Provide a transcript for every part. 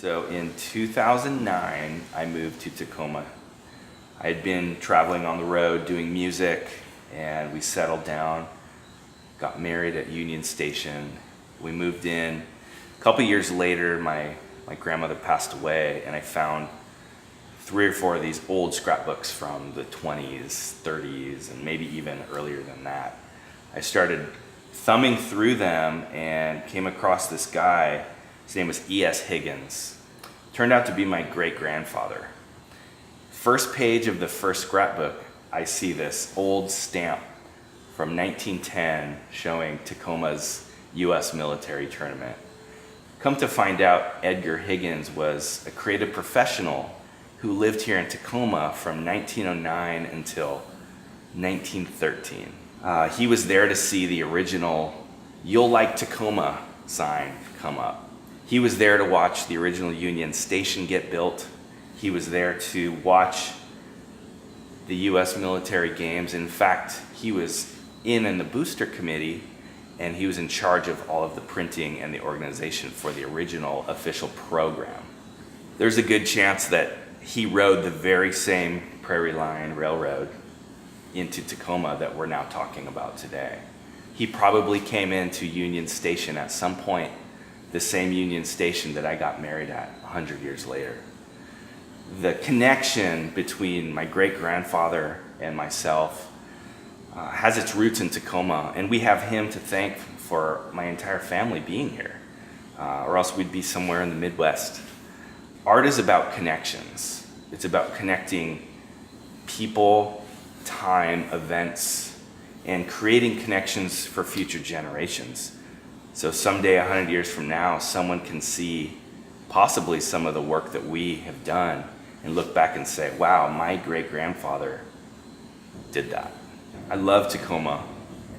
So in 2009, I moved to Tacoma. I had been traveling on the road doing music, and we settled down, got married at Union Station. We moved in. A couple years later, my grandmother passed away, and I found 3 or 4 of these old scrapbooks from the 20s, 30s, and maybe even earlier than that. I started thumbing through them and came across this guy. His name was E.S. Higgins. Turned out to be my great-grandfather. First page of the first scrapbook, I see this old stamp from 1910 showing Tacoma's U.S. military tournament. Come to find out, Edgar Higgins was a creative professional who lived here in Tacoma from 1909 until 1913. He was there to see the original "You'll Like Tacoma" sign come up. He was there to watch the original Union Station get built. He was there to watch the U.S. military games. In fact, he was in the booster committee, and he was in charge of all of the printing and the organization for the original official program. There's a good chance that he rode the very same Prairie Line railroad into Tacoma that we're now talking about today. He probably came into Union Station at some point, the same Union Station that I got married at 100 years later. The connection between my great-grandfather and myself has its roots in Tacoma, and we have him to thank for my entire family being here, or else we'd be somewhere in the Midwest. Art is about connections. It's about connecting people, time, events, and creating connections for future generations. So someday, 100 years from now, someone can see possibly some of the work that we have done and look back and say, wow, my great-grandfather did that. I love Tacoma,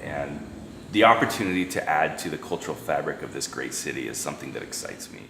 and the opportunity to add to the cultural fabric of this great city is something that excites me.